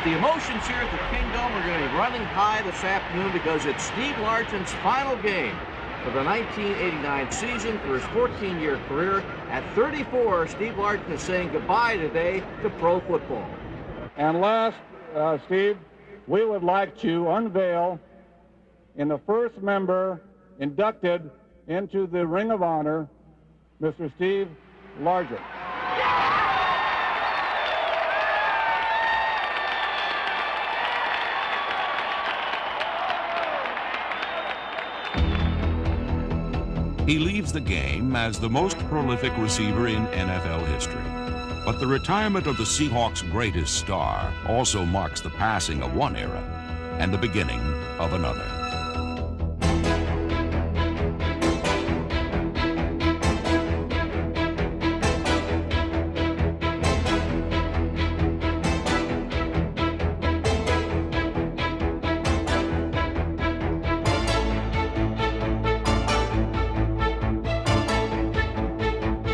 the emotions here at the Kingdome are going to be running high this afternoon because it's Steve Largen's final game for the 1989 season for his 14-year career. At 34, Steve Largen is saying goodbye today to pro football. And last, Steve, we would like to unveil in the first member inducted into the Ring of Honor, Mr. Steve Largen. He leaves the game as the most prolific receiver in NFL history. But the retirement of the Seahawks' greatest star also marks the passing of one era and the beginning of another.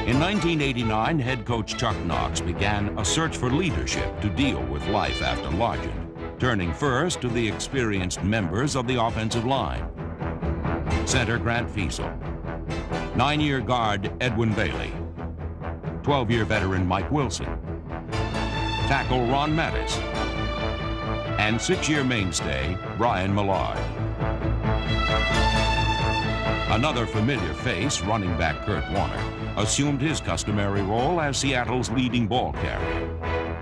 In 1989, head coach Chuck Knox began a search for leadership to deal with life after Largen, turning first to the experienced members of the offensive line. Center Grant Fiesel, 9-year guard Edwin Bailey, 12-year veteran Mike Wilson, tackle Ron Mattis, and 6-year mainstay Brian Millard. Another familiar face, running back Kurt Warner, assumed his customary role as Seattle's leading ball carrier,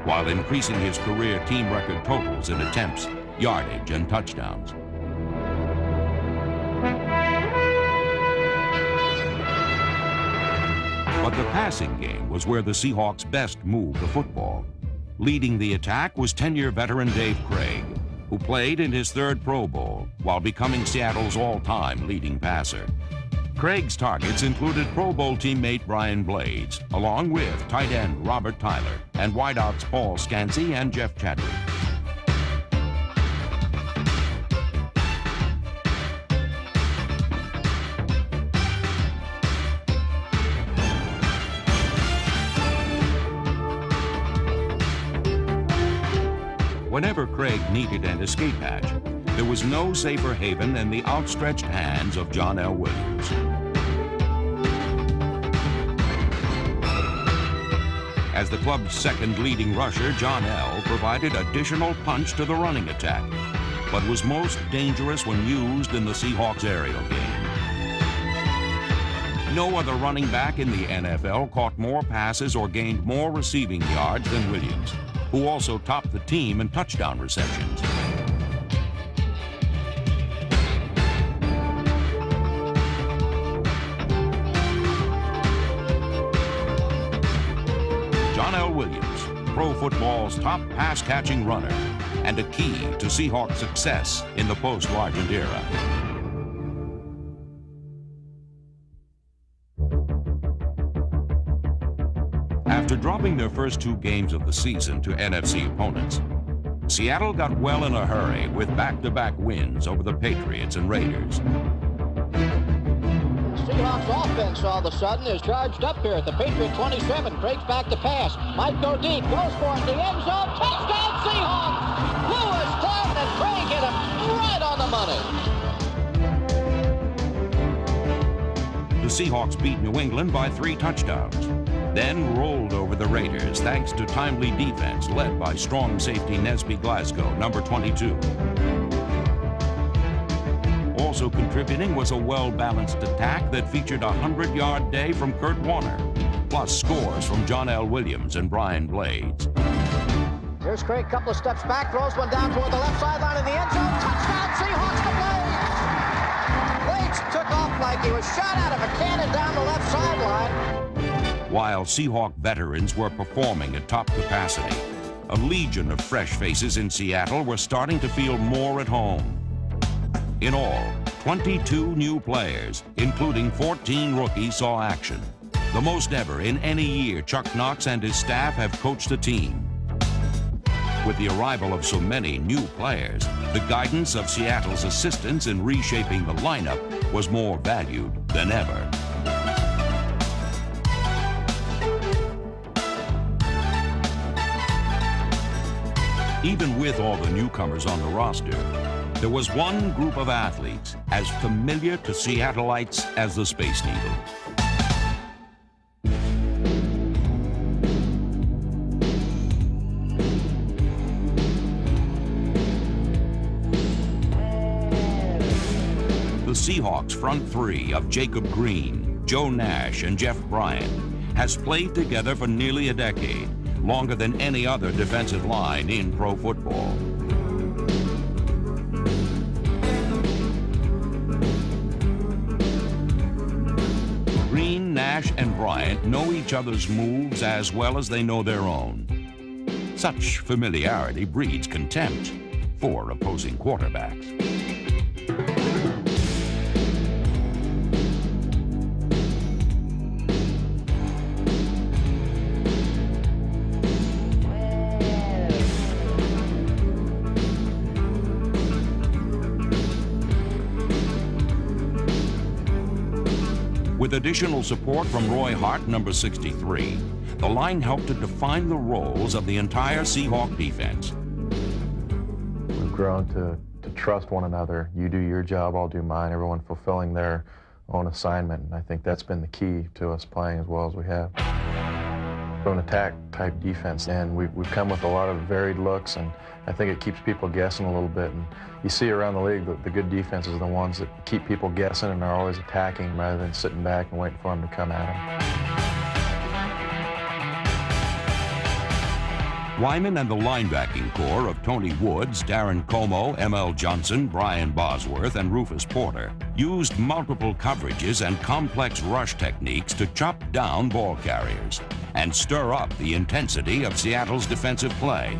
while increasing his career team record totals in attempts, yardage, and touchdowns. But the passing game was where the Seahawks best moved the football. Leading the attack was 10-year veteran Dave Craig, who played in his 3rd Pro Bowl while becoming Seattle's all-time leading passer. Craig's targets included Pro Bowl teammate Brian Blades, along with tight end Robert Tyler and wideouts Paul Scansey and Jeff Chadwick. Whenever Craig needed an escape hatch, there was no safer haven than the outstretched hands of John L. Williams. As the club's 2nd leading rusher, John L. provided additional punch to the running attack, but was most dangerous when used in the Seahawks' aerial game. No other running back in the NFL caught more passes or gained more receiving yards than Williams, who also topped the team in touchdown receptions. John L. Williams, pro football's top pass-catching runner, and a key to Seahawks' success in the post-Largen era. After dropping their first 2 games of the season to NFC opponents, Seattle got well in a hurry with back-to-back wins over the Patriots and Raiders. Seahawks offense all of a sudden is charged up here at the Patriot 27. Breaks back to pass. Might go deep. Goes for it in the end zone. Touchdown Seahawks! Lewis, Clyde, and Craig hit him right on the money. The Seahawks beat New England by 3 touchdowns, then rolled over the Raiders thanks to timely defense led by strong safety Nesby Glasgow, number 22. Also contributing was a well-balanced attack that featured a 100-yard day from Kurt Warner, plus scores from John L. Williams and Brian Blades. Here's Craig, couple of steps back, throws one down toward the left sideline in the end zone. Touchdown Seahawks to Blades! Blades took off like he was shot out of a cannon down the left sideline. While Seahawk veterans were performing at top capacity, a legion of fresh faces in Seattle were starting to feel more at home. In all, 22 new players, including 14 rookies, saw action, the most ever in any year Chuck Knox and his staff have coached a team. With the arrival of so many new players, the guidance of Seattle's assistants in reshaping the lineup was more valued than ever. Even with all the newcomers on the roster, there was one group of athletes as familiar to Seattleites as the Space Needle. The Seahawks front three of Jacob Green, Joe Nash, and Jeff Bryant has played together for nearly a decade, longer than any other defensive line in pro football. Green, Nash, and Bryant know each other's moves as well as they know their own. Such familiarity breeds contempt for opposing quarterbacks. With additional support from Roy Hart, number 63, the line helped to define the roles of the entire Seahawk defense. We've grown to trust one another. You do your job, I'll do mine, everyone fulfilling their own assignment. And I think that's been the key to us playing as well as we have. We're an attack-type defense, and we've come with a lot of varied looks, and I think it keeps people guessing a little bit. And you see around the league, the good defenses are the ones that keep people guessing and are always attacking rather than sitting back and waiting for them to come at them. Wyman and the linebacking core of Tony Woods, Darren Como, M.L. Johnson, Brian Bosworth, and Rufus Porter used multiple coverages and complex rush techniques to chop down ball carriers and stir up the intensity of Seattle's defensive play.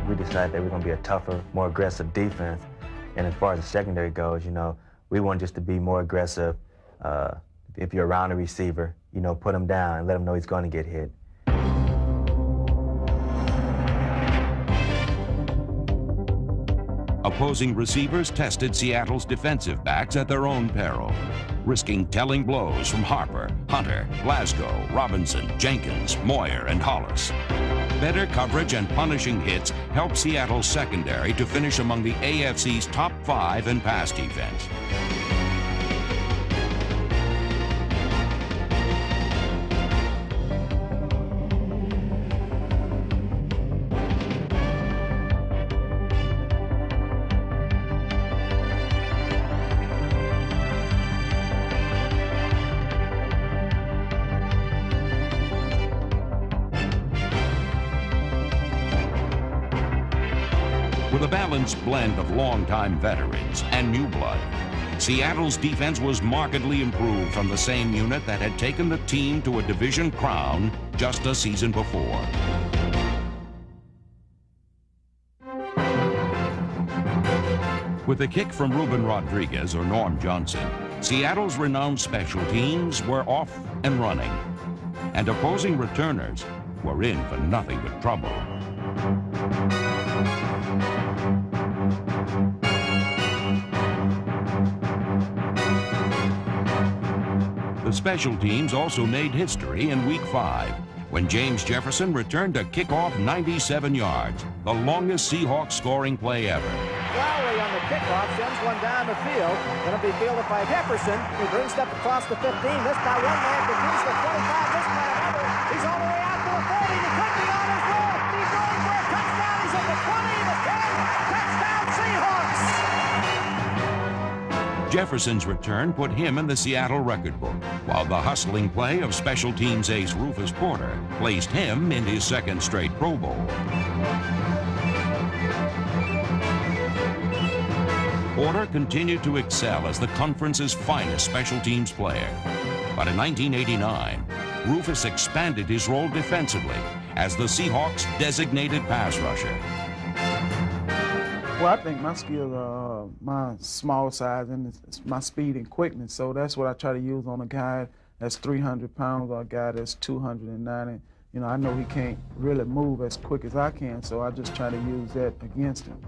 We decided that we're going to be a tougher, more aggressive defense. And as far as the secondary goes, you know, we want just to be more aggressive. If you're around a receiver, you know, put him down and let him know he's going to get hit. Opposing receivers tested Seattle's defensive backs at their own peril, risking telling blows from Harper, Hunter, Glasgow, Robinson, Jenkins, Moyer, and Hollis. Better coverage and punishing hits helped Seattle's secondary to finish among the AFC's top 5 in pass defense. With a balanced blend of longtime veterans and new blood, Seattle's defense was markedly improved from the same unit that had taken the team to a division crown just a season before. With a kick from Ruben Rodriguez or Norm Johnson, Seattle's renowned special teams were off and running, and opposing returners were in for nothing but trouble. The special teams also made history in Week 5 when James Jefferson returned a kickoff 97 yards, the longest Seahawks scoring play ever. Lowry on the kickoff sends one down the field. Going to be fielded by Jefferson, who brings it up across the 15. This by one man, begins the 25. This by another. He's all the way out to the 40. He could be on his roll. He's going for a touchdown. He's at the 20, the 10. Touchdown Seahawks. Jefferson's return put him in the Seattle record book, while the hustling play of special teams ace Rufus Porter placed him in his second straight Pro Bowl. Porter continued to excel as the conference's finest special teams player. But in 1989, Rufus expanded his role defensively as the Seahawks' designated pass rusher. Well, I think my skills are my small size and my speed and quickness. So that's what I try to use on a guy that's 300 pounds or a guy that's 290. You know, I know he can't really move as quick as I can, so I just try to use that against him.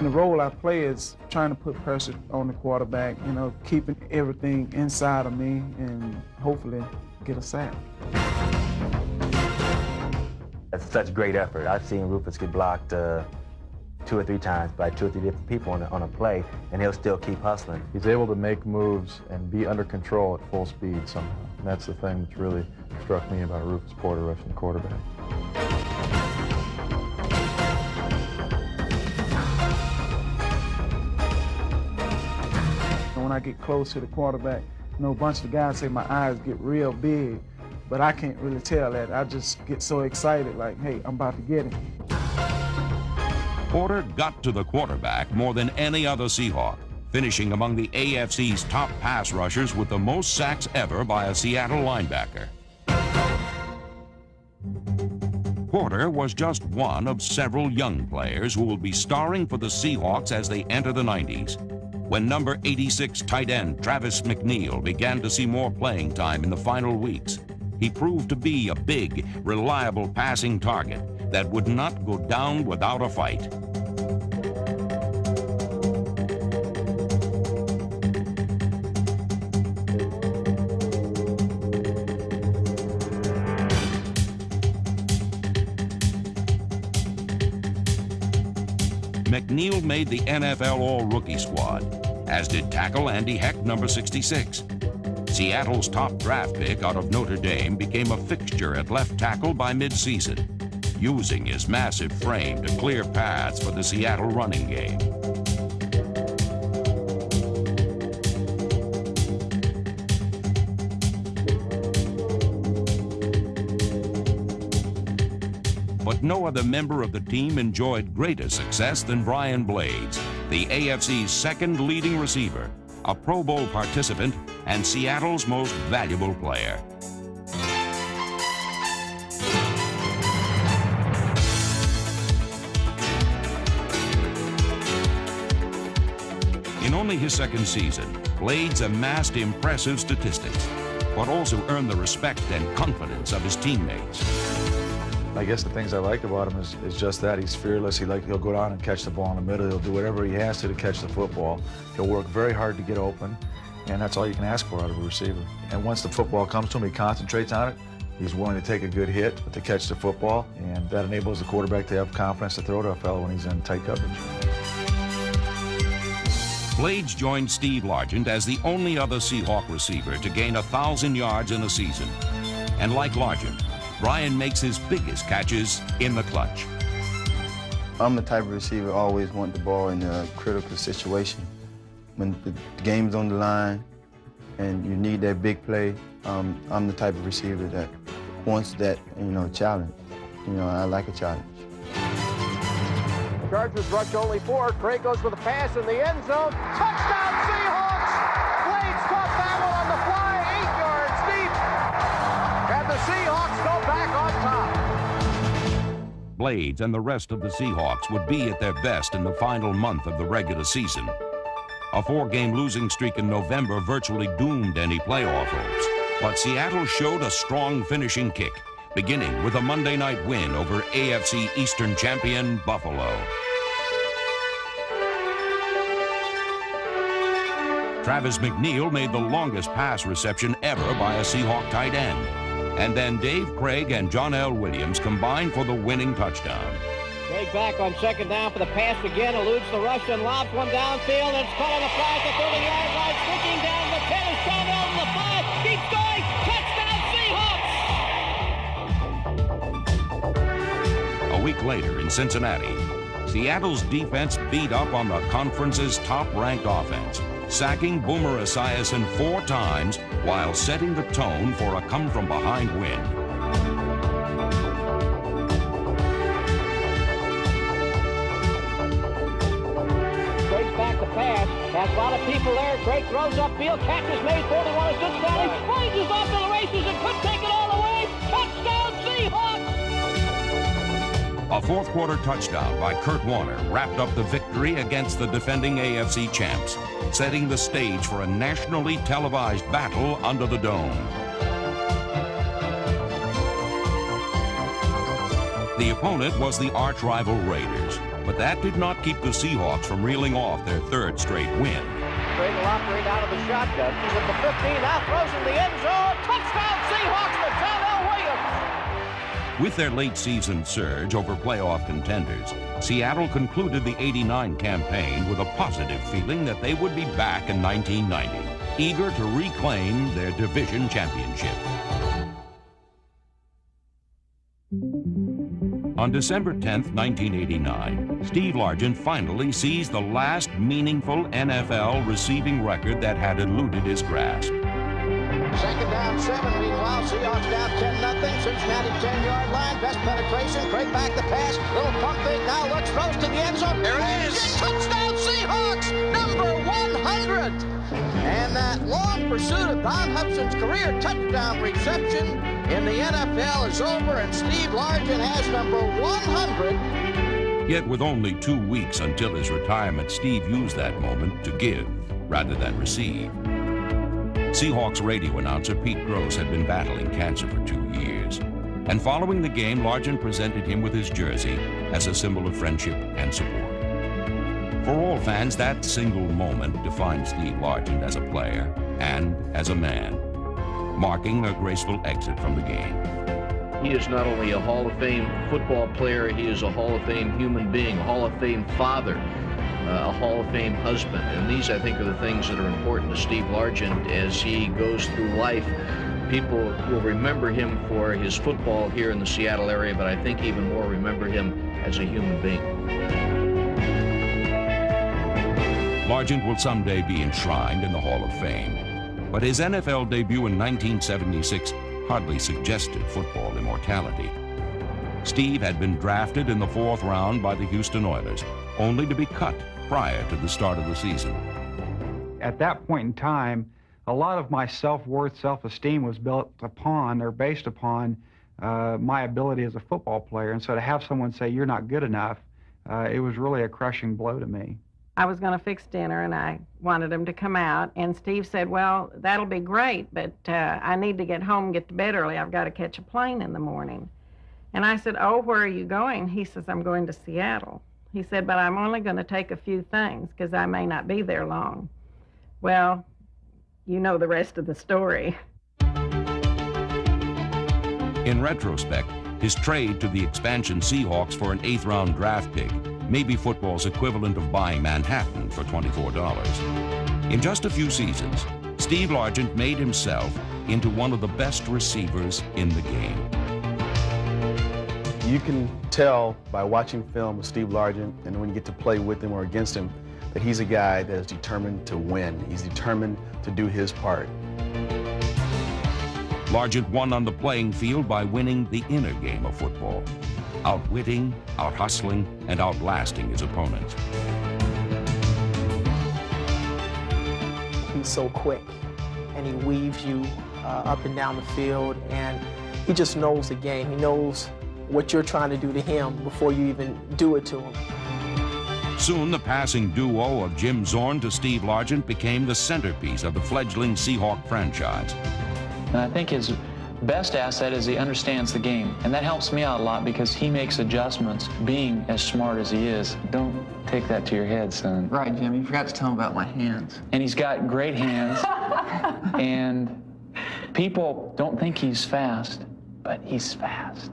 The role I play is trying to put pressure on the quarterback, you know, keeping everything inside of me and hopefully get a sack. That's such great effort. I've seen Rufus get blocked 2 or 3 times by 2 or 3 different people on a play, and he'll still keep hustling. He's able to make moves and be under control at full speed somehow. And that's the thing that's really struck me about Rufus Porter, rushing quarterback. When I get close to the quarterback, you know, a bunch of the guys say my eyes get real big, but I can't really tell that. I just get so excited, like, hey, I'm about to get him. Porter got to the quarterback more than any other Seahawk, finishing among the AFC's top pass rushers with the most sacks ever by a Seattle linebacker. Porter was just one of several young players who will be starring for the Seahawks as they enter the 90s. When number 86 tight end Travis McNeil began to see more playing time in the final weeks, he proved to be a big, reliable passing target that would not go down without a fight. McNeil made the NFL All-Rookie squad, as did tackle Andy Heck, number 66. Seattle's top draft pick out of Notre Dame became a fixture at left tackle by mid-season, using his massive frame to clear paths for the Seattle running game. But no other member of the team enjoyed greater success than Brian Blades, the AFC's second leading receiver, a Pro Bowl participant, and Seattle's most valuable player. In only his second season, Blades amassed impressive statistics, but also earned the respect and confidence of his teammates. I guess the things I like about him is just that he's fearless. He'll go down and catch the ball in the middle. He'll do whatever he has to catch the football. He'll work very hard to get open, and that's all you can ask for out of a receiver. And once the football comes to him, he concentrates on it. He's willing to take a good hit to catch the football, and that enables the quarterback to have confidence to throw to a fellow when he's in tight coverage. Blades joined Steve Largent as the only other Seahawk receiver to gain 1,000 yards in a season. And like Largent, Brian makes his biggest catches in the clutch. I'm the type of receiver always want the ball in a critical situation. When the game's on the line and you need that big play, I'm the type of receiver that wants that, challenge. I like a challenge. Chargers rush only 4. Craig goes for the pass in the end zone. Touchdown Seahawks! Blades caught that one on the fly, 8 yards deep. And the Seahawks go back on top. Blades and the rest of the Seahawks would be at their best in the final month of the regular season. A 4-game losing streak in November virtually doomed any playoff hopes. But Seattle showed a strong finishing kick, beginning with a Monday night win over AFC Eastern champion Buffalo. Travis McNeil made the longest pass reception ever by a Seahawk tight end. And then Dave Craig and John L. Williams combined for the winning touchdown. Craig back on second down for the pass again, eludes the rush and lobs one downfield, and it's caught on the fly at the 30-yard line, sticking down the 10, is John L. to the 5, keeps going, touchdown Seahawks! A week later in Cincinnati, Seattle's defense beat up on the conference's top-ranked offense, sacking Boomer Esiason 4 times while setting the tone for a come-from-behind win. Craig's back to pass, has a lot of people there, Craig throws upfield, catch is made, 41 is Cincinnati, plunges off to the races and could take it all the way, touchdown Seahawks! A fourth-quarter touchdown by Kurt Warner wrapped up the victory against the defending AFC champs, setting the stage for a nationally televised battle under the dome. The opponent was the arch-rival Raiders, but But that did not keep the Seahawks from reeling off their third straight win. Cradle operate out of the shotgun. He's at the 15, now throws in the end zone. Touchdown Seahawks with John L. Williams. With their late season surge over playoff contenders, Seattle concluded the '89 campaign with a positive feeling that they would be back in 1990, eager to reclaim their division championship. On December 10th, 1989, Steve Largent finally sees the last meaningful NFL receiving record that had eluded his grasp. Second down, 7. Meanwhile, Seahawks down 10-0. Cincinnati 10-yard line. Best penetration. Craig back the pass. Little pump fake now. Looks, throws to the end zone. There it is. Touchdown Seahawks. Number 100. And that long pursuit of Don Hubson's career touchdown reception in the NFL is over, and Steve Largent has number 100. Yet with only 2 weeks until his retirement, Steve used that moment to give rather than receive. Seahawks radio announcer Pete Gross had been battling cancer for 2 years. And following the game, Largent presented him with his jersey as a symbol of friendship and support. For all fans, that single moment defined Steve Largent as a player and as a man, marking a graceful exit from the game. He is not only a Hall of Fame football player, he is a Hall of Fame human being, a Hall of Fame father, a Hall of Fame husband. And these, I think, are the things that are important to Steve Largent as he goes through life. People will remember him for his football here in the Seattle area, but I think even more remember him as a human being. Largent will someday be enshrined in the Hall of Fame, but his NFL debut in 1976 hardly suggested football immortality. Steve had been drafted in the 4th round by the Houston Oilers, only to be cut prior to the start of the season. At that point in time, a lot of my self-worth, self-esteem was built upon or based upon my ability as a football player. And so to have someone say, "You're not good enough," it was really a crushing blow to me. I was going to fix dinner, and I wanted him to come out. And Steve said, "Well, that'll be great, but I need to get home and get to bed early. I've got to catch a plane in the morning." And I said, "Oh, where are you going?" He says, "I'm going to Seattle." He said, "But I'm only going to take a few things because I may not be there long." Well, you know the rest of the story. In retrospect, his trade to the expansion Seahawks for an 8th round draft pick may be football's equivalent of buying Manhattan for $24. In just a few seasons, Steve Largent made himself into one of the best receivers in the game. You can tell by watching film with Steve Largent and when you get to play with him or against him that he's a guy that is determined to win. He's determined to do his part. Largent won on the playing field by winning the inner game of football, outwitting, out-hustling, and outlasting his opponents. He's so quick, and he weaves you up and down the field, and he just knows the game. He knows what you're trying to do to him before you even do it to him. Soon, the passing duo of Jim Zorn to Steve Largent became the centerpiece of the fledgling Seahawk franchise. And I think his best asset is he understands the game, and that helps me out a lot because he makes adjustments, being as smart as he is. Don't take that to your head, son. Right, Jim, you forgot to tell him about my hands. And he's got great hands, and people don't think he's fast, but he's fast.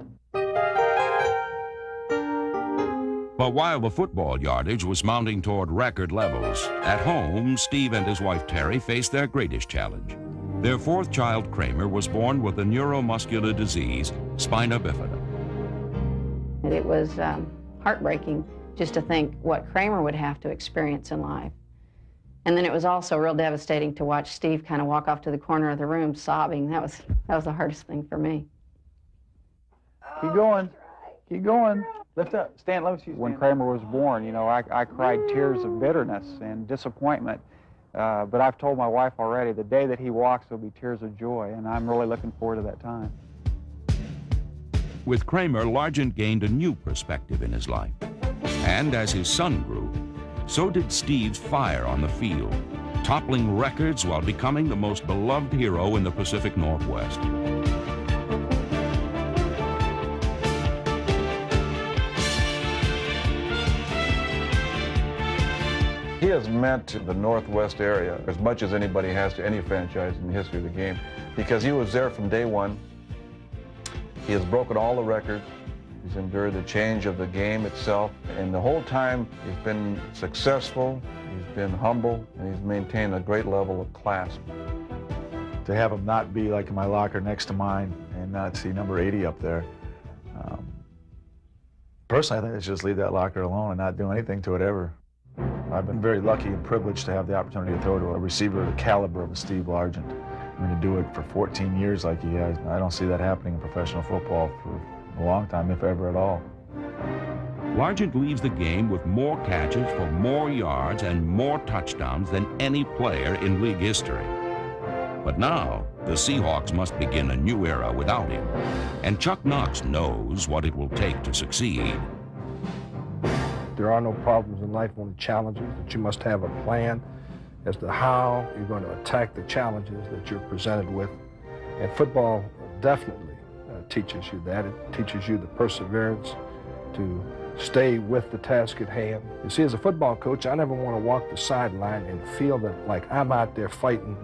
But while the football yardage was mounting toward record levels, at home, Steve and his wife Terry faced their greatest challenge. Their 4th child, Kramer, was born with a neuromuscular disease, spina bifida. It was heartbreaking just to think what Kramer would have to experience in life. And then it was also real devastating to watch Steve kind of walk off to the corner of the room sobbing. That was the hardest thing for me. Keep going. Keep going. Lift up. Stand low. When Kramer was born, you know, I cried tears of bitterness and disappointment. But I've told my wife already, the day that he walks, there'll be tears of joy, and I'm really looking forward to that time. With Kramer, Largent gained a new perspective in his life. And as his son grew, so did Steve's fire on the field, toppling records while becoming the most beloved hero in the Pacific Northwest. He has meant to the Northwest area as much as anybody has to any franchise in the history of the game, because he was there from day one. He has broken all the records. He's endured the change of the game itself, and the whole time he's been successful, he's been humble, and he's maintained a great level of class. To have him not be like in my locker next to mine and not see number 80 up there, personally, I think I should just leave that locker alone and not do anything to it ever. I've been very lucky and privileged to have the opportunity to throw to a receiver of the caliber of a Steve Largent. I mean, to do it for 14 years like he has, I don't see that happening in professional football for a long time, if ever at all. Largent leaves the game with more catches for more yards and more touchdowns than any player in league history. But now, the Seahawks must begin a new era without him, and Chuck Knox knows what it will take to succeed. There are no problems in life, only challenges, that you must have a plan as to how you're going to attack the challenges that you're presented with. And football definitely teaches you that. It teaches you the perseverance to stay with the task at hand. You see, as a football coach, I never want to walk the sideline and feel that like I'm out there fighting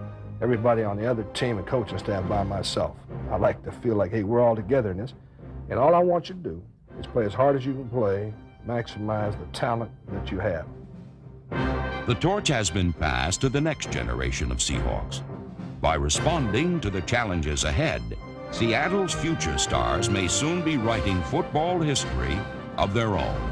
everybody on the other team and coaching staff by myself. I like to feel like, hey, we're all together in this. And all I want you to do is play as hard as you can play, maximize the talent that you have. The torch has been passed to the next generation of Seahawks. By responding to the challenges ahead, Seattle's future stars may soon be writing football history of their own.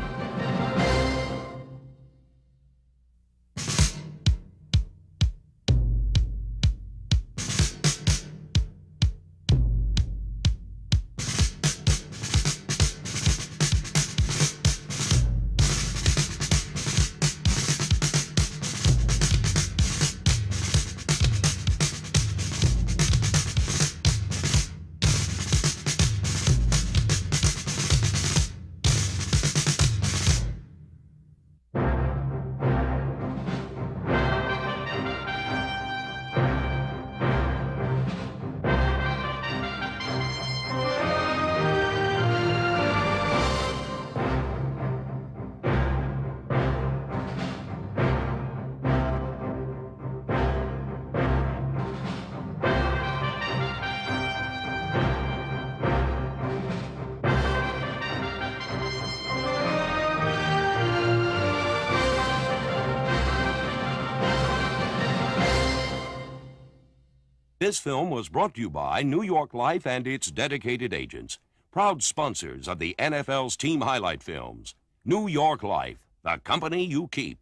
This film was brought to you by New York Life and its dedicated agents, proud sponsors of the NFL's team highlight films. New York Life, the company you keep.